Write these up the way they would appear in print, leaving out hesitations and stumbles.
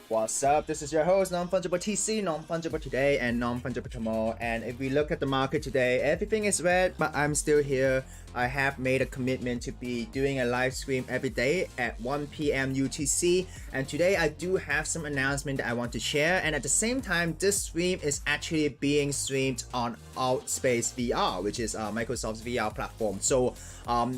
What's up? This is your host, Non-Fungible TC, Non-Fungible today and Non-Fungible tomorrow. And if we look at the market today, everything is red, but I'm still here. I have made a commitment to be doing a live stream every day at 1 p.m. UTC. And today I do have some announcement that I want to share. And at the same time, this stream is actually being streamed on Altspace VR, which is Microsoft's VR platform. So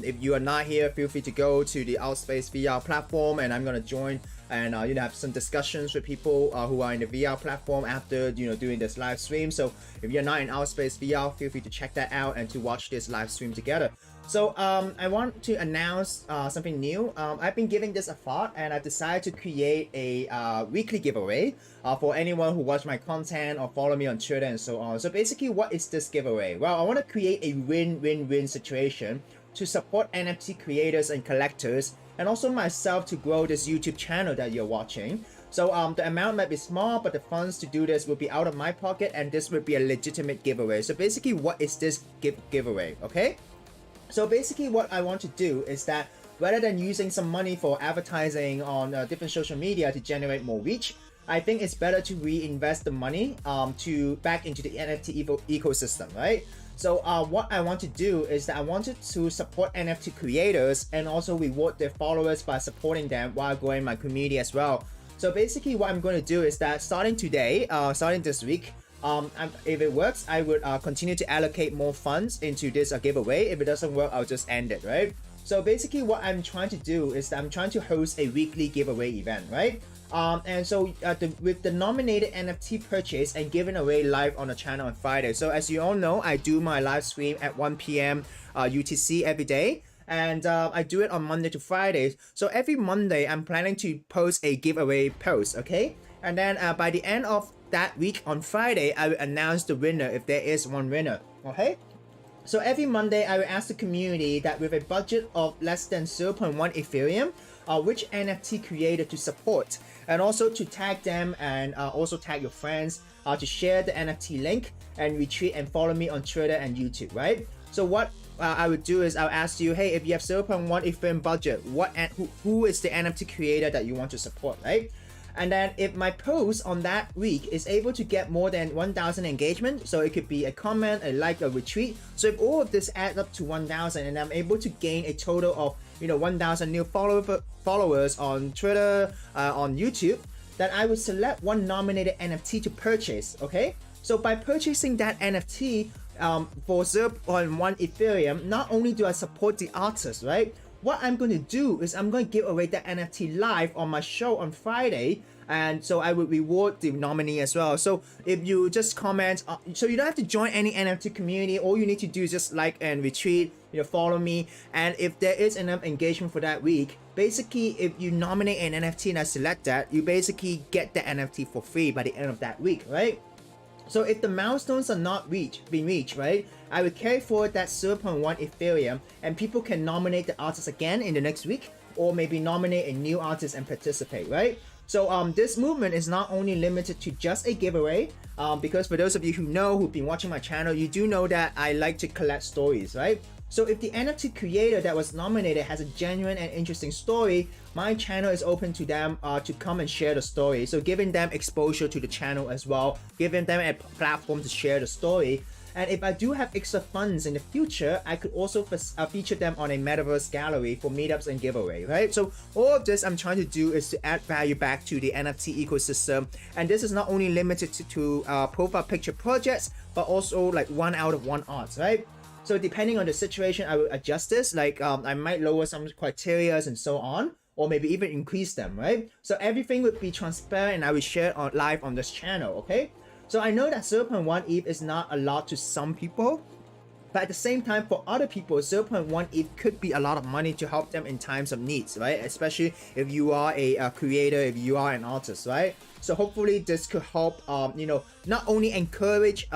if you are not here, feel free to go to the Altspace VR platform, and I'm gonna join and have some discussions with people who are in the VR platform after doing this live stream. So if you're not in Altspace VR, feel free to check that out and to watch this live stream together. So I want to announce something new. I've been giving this a thought, and I decided to create a weekly giveaway for anyone who watch my content or follow me on Twitter and so on. So basically, what is this giveaway? Well, I want to create a win-win-win situation to support NFT creators and collectors, and also myself to grow this YouTube channel that you're watching. So the amount might be small, but the funds to do this will be out of my pocket, and this would be a legitimate giveaway. So basically, what is this giveaway? Okay, so basically what I want to do is that rather than using some money for advertising on different social media to generate more reach, I think it's better to reinvest the money back into the NFT ecosystem, right? So what I want to do is that I wanted to support NFT creators and also reward their followers by supporting them while growing my community as well. So basically what I'm going to do is that starting today, starting this week, if it works, I would continue to allocate more funds into this giveaway. If it doesn't work, I'll just end it, right? So basically what I'm trying to do is that I'm trying to host a weekly giveaway event, right? And so with the nominated NFT purchase and given away live on the channel on Friday. So as you all know, I do my live stream at 1 p.m. UTC every day. And I do it on Monday to Friday. So every Monday, I'm planning to post a giveaway post, okay? And then by the end of that week on Friday, I will announce the winner if there is one winner, okay? So every Monday, I will ask the community that with a budget of less than 0.1 Ethereum, which NFT creator to support, and also to tag them and also tag your friends to share the NFT link and retweet and follow me on Twitter and YouTube, right? So what I would do is I'll ask you, hey, if you have 0.1 Ethereum budget, who is the NFT creator that you want to support, right? And then if my post on that week is able to get more than 1,000 engagement, so it could be a comment, a like, a retweet. So if all of this adds up to 1,000 and I'm able to gain a total of 1,000 new followers on Twitter, on YouTube, then I would select one nominated NFT to purchase, okay? So by purchasing that NFT for 0.1 Ethereum, not only do I support the artist, right? What I'm going to do is I'm going to give away that NFT live on my show on Friday, and so I would reward the nominee as well. So if you just comment, so you don't have to join any NFT community. All you need to do is just like and retweet, follow me, and if there is enough engagement for that week, basically if you nominate an NFT and I select that, you basically get the NFT for free by the end of that week, right? So if the milestones are not being reached, right, I will carry forward that 0.1 Ethereum, and people can nominate the artist again in the next week, or maybe nominate a new artist and participate, right? So this movement is not only limited to just a giveaway, because for those of you who've been watching my channel, you do know that I like to collect stories, right? So if the NFT creator that was nominated has a genuine and interesting story, my channel is open to them to come and share the story. So giving them exposure to the channel as well, giving them a platform to share the story. And if I do have extra funds in the future, I could also feature them on a Metaverse gallery for meetups and giveaway, right? So all of this I'm trying to do is to add value back to the NFT ecosystem. And this is not only limited to profile picture projects, but also like 1 out of 1 arts, right? So depending on the situation, I will adjust this, like I might lower some criteria and so on, or maybe even increase them, right? So everything would be transparent and I will share it live on this channel, okay? So I know that 0.1 ETH is not a lot to some people, but at the same time, for other people, 0.1 ETH could be a lot of money to help them in times of needs, right? Especially if you are a creator, if you are an artist, right? So hopefully this could help, not only encourage,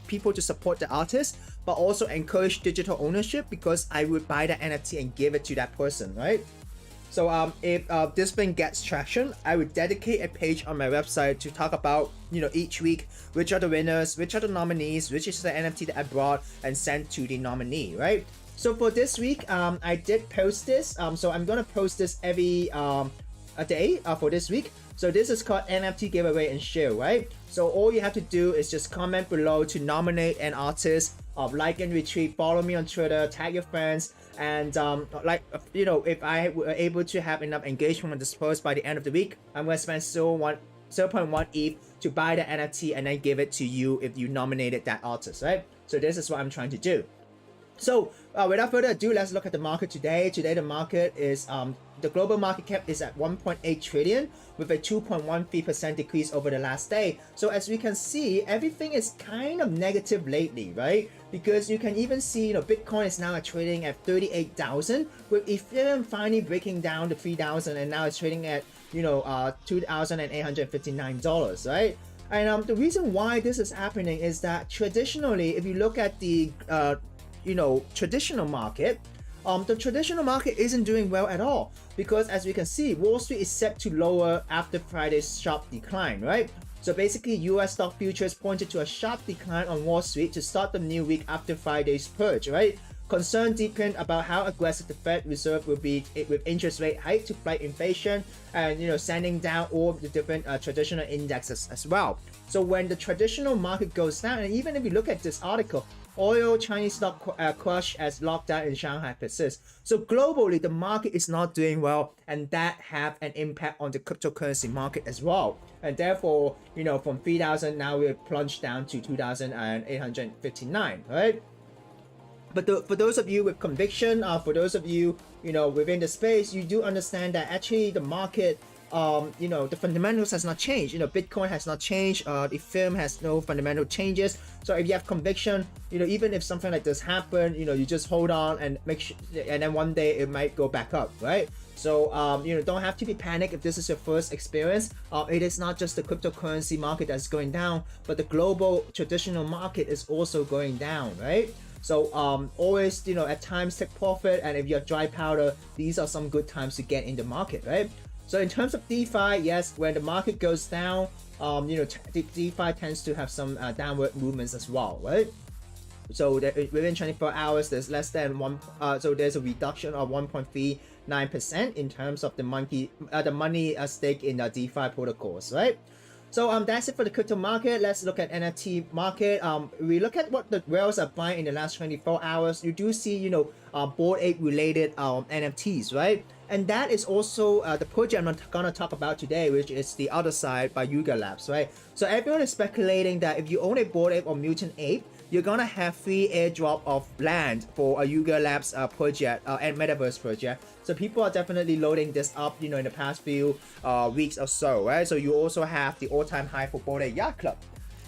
people to support the artist, but also encourage digital ownership, because I would buy the NFT and give it to that person, right? So if this thing gets traction, I would dedicate a page on my website to talk about, each week, which are the winners, which are the nominees, which is the NFT that I brought and sent to the nominee, right? So for this week, I did post this. So I'm gonna post this every day for this week. So this is called NFT giveaway and share, right? So all you have to do is just comment below to nominate an artist, like and retweet, follow me on Twitter, tag your friends, and if I were able to have enough engagement on this post by the end of the week, I'm gonna spend 0.1 ETH to buy the NFT and then give it to you if you nominated that artist, right? So this is what I'm trying to do. So without further ado, let's look at the market today. Today the market is the global market cap is at 1.8 trillion with a 2.13% decrease over the last day. So as we can see, everything is kind of negative lately, right? Because you can even see, Bitcoin is now trading at 38,000, with Ethereum finally breaking down to 3,000, and now it's trading at $2,859, right? And the reason why this is happening is that traditionally, if you look at the traditional market, the traditional market isn't doing well at all, because as we can see, Wall Street is set to lower after Friday's sharp decline, right? So basically, US stock futures pointed to a sharp decline on Wall Street to start the new week after Friday's purge, right? Concern deepened about how aggressive the Fed Reserve will be with interest rate hike to fight inflation, and sending down all the different traditional indexes as well. So when the traditional market goes down, and even if you look at this article, oil Chinese stock crush as lockdown in Shanghai persists. So globally, the market is not doing well, and that have an impact on the cryptocurrency market as well. And therefore, from 3,000 now we're plunged down to 2,859, right? But for those of you with conviction, for those of you, within the space, you do understand that actually the market, the fundamentals has not changed. Bitcoin has not changed. Ethereum has no fundamental changes. So if you have conviction, even if something like this happen, you just hold on and make sure, and then one day it might go back up, right? So don't have to be panicked if this is your first experience. It is not just the cryptocurrency market that's going down, but the global traditional market is also going down, right? So always, at times take profit, and if you have dry powder, these are some good times to get in the market, right? So in terms of DeFi, yes, when the market goes down, DeFi tends to have some downward movements as well, right? So within 24 hours, there's less than so there's a reduction of 1.39% in terms of the money stake in the DeFi protocols, right? So that's it for the crypto market. Let's look at NFT market. We look at what the whales are buying in the last 24 hours. You do see, Bored Ape related NFTs, right? And that is also the project I'm gonna talk about today, which is the Other Side by Yuga Labs, right? So everyone is speculating that if you own a Bored Ape or Mutant Ape, you're gonna have free airdrop of land for a Yuga Labs project and Metaverse project. So people are definitely loading this up, in the past few weeks or so, right? So you also have the all-time high for Bored Ape Yacht Club.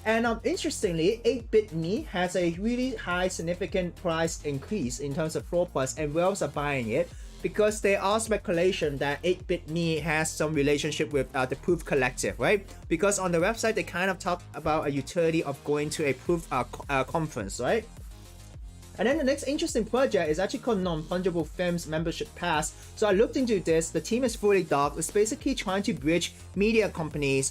And interestingly, 8BitMe has a really high significant price increase in terms of floor price, and whales are buying it because there are speculation that 8BitMe has some relationship with the Proof Collective, right? Because on the website, they kind of talk about a utility of going to a Proof conference, right? And then the next interesting project is actually called Non-Fungible Films Membership Pass. So I looked into this. The team is fully dark. It's basically trying to bridge media companies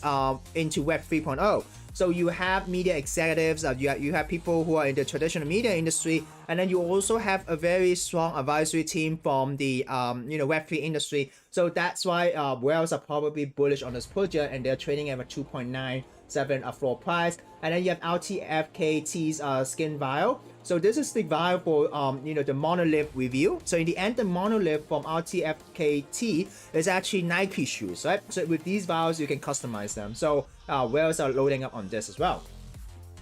into Web 3.0. So you have media executives, you have people who are in the traditional media industry, and then you also have a very strong advisory team from the Web3 industry. So that's why whales are probably bullish on this project, and they're trading at a 2.97 floor price. And then you have LTFKT's skin vial. So this is the vial for the monolith review. So in the end, the monolith from LTFKT is actually Nike shoes, right? So with these vials, you can customize them. So whales are loading up on this as well.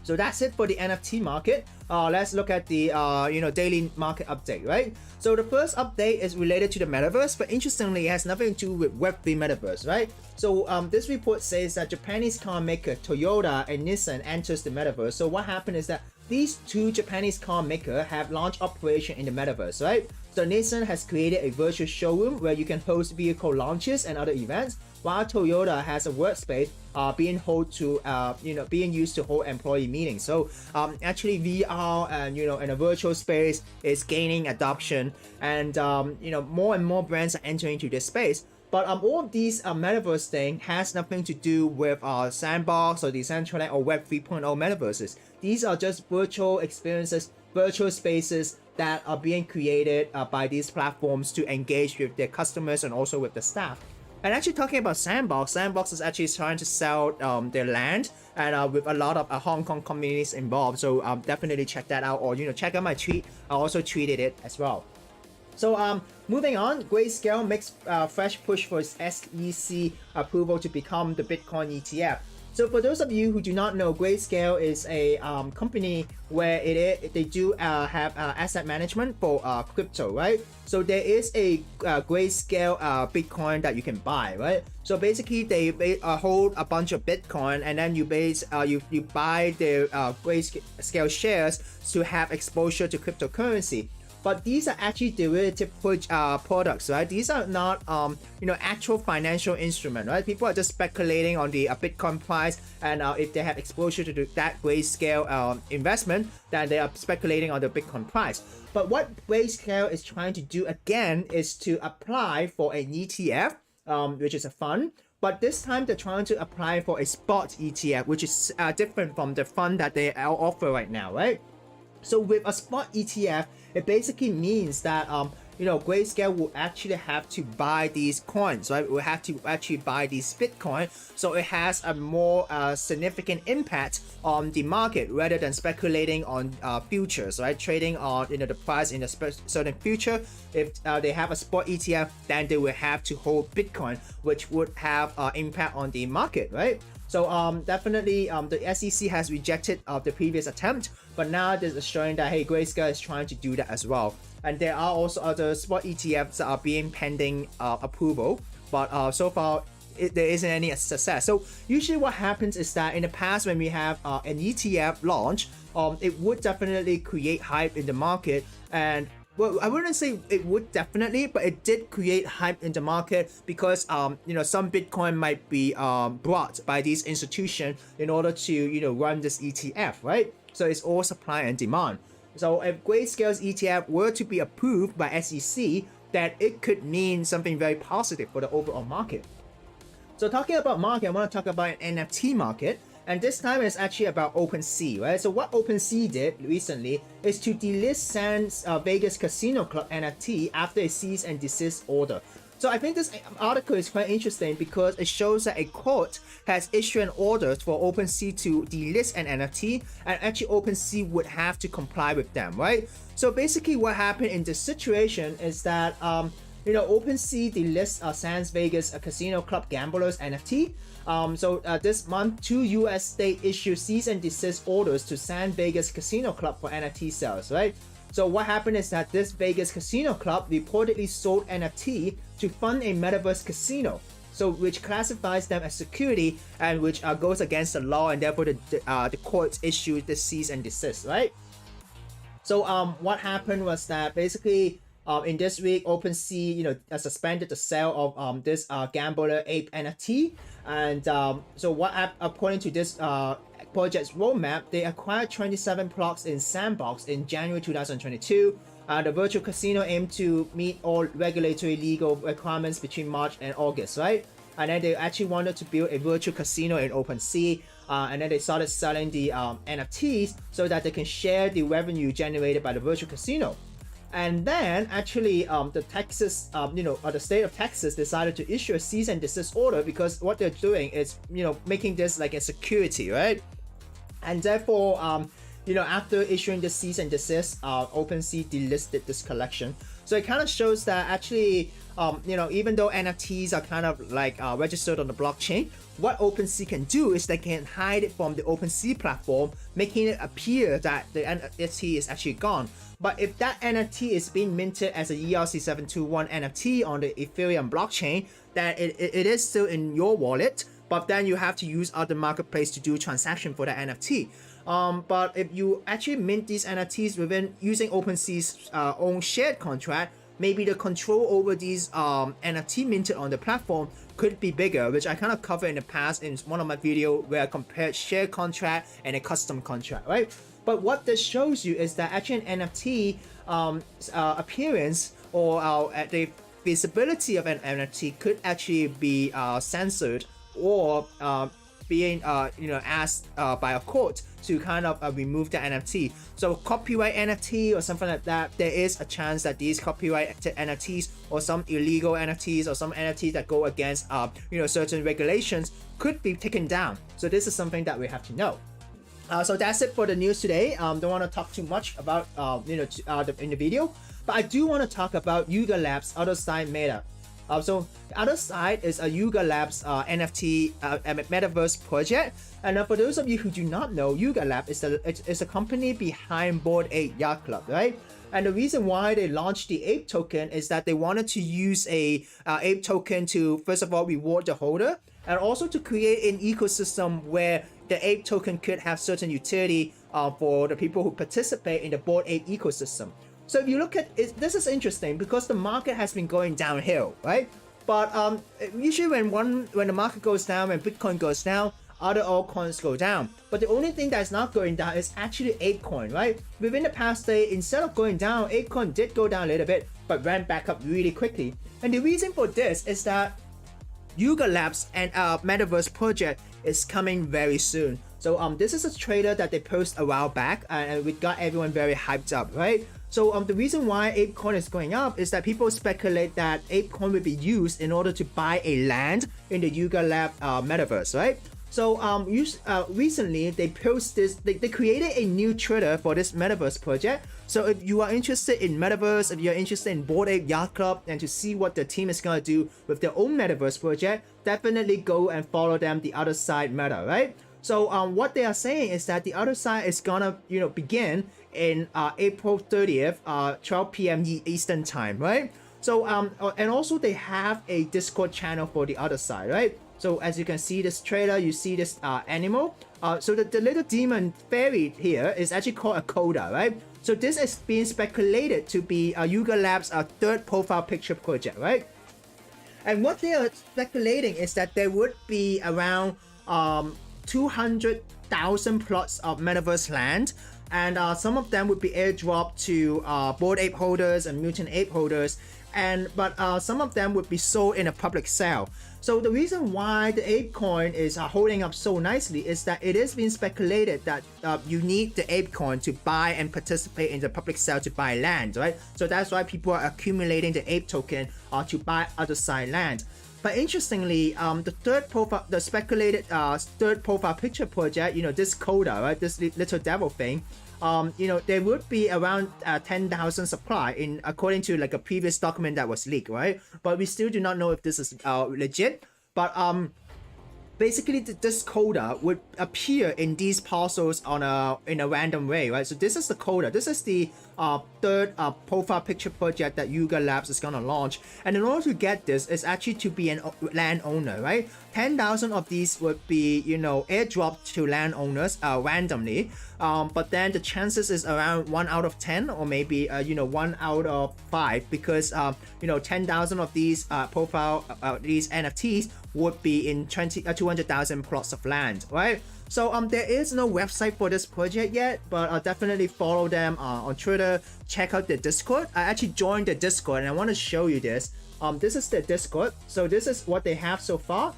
So that's it for the NFT market. Let's look at the daily market update, right? So the first update is related to the Metaverse, but interestingly, it has nothing to do with Web3 Metaverse, right? So this report says that Japanese car maker Toyota and Nissan enters the Metaverse. So what happened is that these two Japanese car makers have launched operation in the Metaverse, right? So Nissan has created a virtual showroom where you can host vehicle launches and other events, while Toyota has a workspace being used to hold employee meetings. So actually VR and in a virtual space is gaining adoption, and more and more brands are entering into this space. But all of these Metaverse thing has nothing to do with Sandbox or Decentraland or Web 3.0 Metaverses. These are just virtual experiences, virtual spaces that are being created by these platforms to engage with their customers and also with the staff. And actually talking about Sandbox, Sandbox is actually trying to sell their land, and with a lot of Hong Kong communities involved. So definitely check that out, or check out my tweet. I also tweeted it as well. So moving on, Grayscale makes fresh push for its SEC approval to become the Bitcoin ETF. So for those of you who do not know, Grayscale is a company where they do have asset management for crypto, right? So there is a Grayscale Bitcoin that you can buy, right? So basically they hold a bunch of Bitcoin, and then you buy their Grayscale shares to have exposure to cryptocurrency. But these are actually derivative products, right? These are not, actual financial instrument, right? People are just speculating on the Bitcoin price, and if they have exposure to that Grayscale investment, then they are speculating on the Bitcoin price. But what Grayscale is trying to do again is to apply for an ETF, which is a fund. But this time they're trying to apply for a spot ETF, which is different from the fund that they offer right now, right? So with a spot ETF, it basically means that Grayscale will actually have to buy these coins, right? We'll have to actually buy these Bitcoin, so it has a more significant impact on the market rather than speculating on futures, right? Trading on the price in a certain future. If they have a spot ETF, then they will have to hold Bitcoin, which would have impact on the market, right? So definitely the SEC has rejected the previous attempt, but now this is showing that, hey, Grayscale is trying to do that as well. And there are also other spot ETFs that are being pending approval, but so far there isn't any success. So usually what happens is that in the past, when we have an ETF launch, it would definitely create hype in the market. And well, I wouldn't say it would definitely, but it did create hype in the market because some Bitcoin might be brought by these institutions in order to run this ETF, right? So it's all supply and demand. So if Grayscale's ETF were to be approved by SEC, then it could mean something very positive for the overall market. So talking about market, I want to talk about an NFT market. And this time it's actually about OpenSea, right? So what OpenSea did recently is to delist Sands Vegas Casino Club NFT after a cease and desist order. So I think this article is quite interesting because it shows that a court has issued an order for OpenSea to delist an NFT, and actually OpenSea would have to comply with them, right? So basically what happened in this situation is that OpenSea delists Sands Vegas Casino Club Gamblers NFT. This month, 2 US states issued cease and desist orders to San Vegas Casino Club for NFT sales, right? So what happened is that this Vegas Casino Club reportedly sold NFT to fund a Metaverse casino, so which classifies them as security and which goes against the law, and therefore the courts issued the cease and desist, right? So what happened was that basically in this week, OpenSea suspended the sale of this Gambler Ape NFT, and according to this project's roadmap, they acquired 27 blocks in Sandbox in January 2022. The virtual casino aimed to meet all regulatory legal requirements between March and August, right? And then they actually wanted to build a virtual casino in OpenSea, and then they started selling the NFTs so that they can share the revenue generated by the virtual casino. And then actually the Texas, the state of Texas decided to issue a cease and desist order because what they're doing is, making this like a security, right? And therefore, after issuing the cease and desist, OpenSea delisted this collection. So it kind of shows that actually, even though NFTs are kind of like registered on the blockchain, what OpenSea can do is they can hide it from the OpenSea platform, making it appear that the NFT is actually gone. But if that NFT is being minted as a ERC721 NFT on the Ethereum blockchain, then it is still in your wallet, but then you have to use other marketplace to do transaction for the NFT. But if you actually mint these NFTs within using OpenSea's own shared contract, maybe the control over these NFT minted on the platform could be bigger, which I kind of covered in the past in one of my videos where I compared shared contract and a custom contract, right? But what this shows you is that actually an NFT appearance or the visibility of an NFT could actually be censored or being asked by a court to kind of remove the NFT. So copyright NFT or something like that, there is a chance that these copyrighted NFTs or some illegal NFTs or some NFTs that go against certain regulations could be taken down. So this is something that we have to know. So that's it for the news today. Don't want to talk too much about in the video, but I do want to talk about Yuga Labs OthersideMeta. So Other Side is a Yuga Labs NFT Metaverse project. And for those of you who do not know, Yuga Labs is a company behind Bored Ape Yacht Club, right? And the reason why they launched the Ape token is that they wanted to use a Ape token to, first of all, reward the holder, and also to create an ecosystem where the Ape token could have certain utility for the people who participate in the Bored Ape ecosystem. So if you look at it, this is interesting because the market has been going downhill, right? But usually when the market goes down, when Bitcoin goes down, other altcoins go down. But the only thing that's not going down is actually ApeCoin, right? Within the past day, instead of going down, ApeCoin did go down a little bit, but ran back up really quickly. And the reason for this is that Yuga Labs and Metaverse project is coming very soon. So this is a trailer that they posted a while back, and we got everyone very hyped up, right? So the reason why ApeCoin is going up is that people speculate that ApeCoin will be used in order to buy a land in the Yuga Lab Metaverse, right? So recently they created a new Twitter for this Metaverse project. So if you are interested in Metaverse, if you're interested in Bored Ape Yacht Club, and to see what the team is gonna do with their own Metaverse project, definitely go and follow them, the OthersideMeta, right? So what they are saying is that the other side is gonna begin in April 30th, 12 p.m. Eastern time, right? So and also they have a Discord channel for the other side, right? So as you can see this trailer, you see this animal. So the little demon fairy here is actually called a coda, right? So this is being speculated to be Yuga Labs' third profile picture project, right? And what they are speculating is that there would be around 200,000 plots of Metaverse land, and some of them would be airdropped to Bored Ape holders and Mutant Ape holders, but some of them would be sold in a public sale. So the reason why the ApeCoin is holding up so nicely is that it is being speculated that you need the ApeCoin to buy and participate in the public sale to buy land, right? So that's why people are accumulating the Ape token to buy other side land. But interestingly, the speculated third profile picture project, this coda, right, this little devil thing, there would be around 10,000 supply according to like a previous document that was leaked, right? But we still do not know if this is legit. But basically this coda would appear in these parcels in a random way, right? So this is the coda. This is the third profile picture project that Yuga Labs is gonna launch. And in order to get this, it's actually to be a landowner, right? 10,000 of these would be, airdropped to landowners randomly. But then the chances is around 1 out of 10 or maybe 1 out of 5, because 10,000 of these these NFTs would be in 200,000 plots of land, right? So there is no website for this project yet, but I'll definitely follow them on Twitter. Check out the Discord. I actually joined the Discord and I want to show you this. This is the Discord. So this is what they have so far.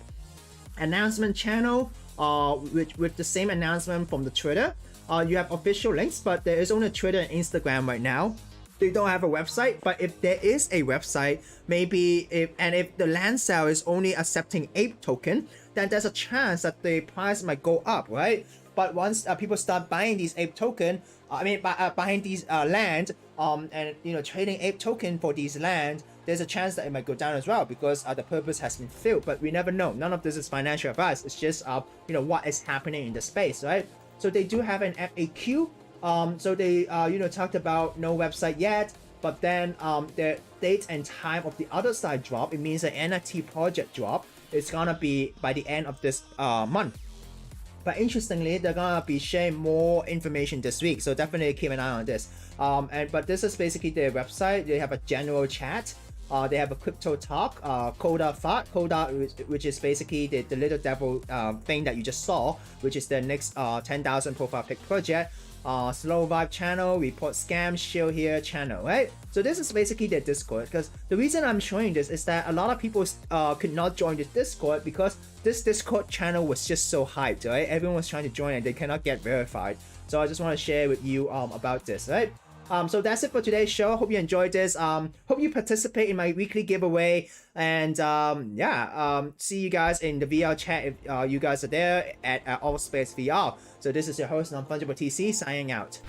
Announcement channel, with the same announcement from the Twitter. You have official links, but there is only Twitter and Instagram right now. They don't have a website, but if there is a website, maybe if the land sale is only accepting Ape token, then there's a chance that the price might go up, right? But once people start buying these Ape token, buying these land, and trading Ape token for these land, there's a chance that it might go down as well, because the purpose has been filled. But we never know. None of this is financial advice. It's just what is happening in the space, right? So they do have an FAQ. So they talked about no website yet, but then the date and time of the other side drop, it means the NFT project drop, is gonna be by the end of this month. But interestingly, they're gonna be sharing more information this week, so definitely keep an eye on this. But this is basically their website. They have a general chat. They have a crypto talk, Coda, which is basically the little devil thing that you just saw, which is the next 10,000 profile pic project. Slow Vibe channel, report scam, shield here channel, right? So this is basically their Discord, because the reason I'm showing this is that a lot of people could not join this Discord because this Discord channel was just so hyped, right? Everyone was trying to join and they cannot get verified. So I just want to share with you about this, right? So that's it for today's show. Hope you enjoyed this. Hope you participate in my weekly giveaway. And see you guys in the VR chat if you guys are there at Altspace VR. So this is your host, Non-Fungible TC, signing out.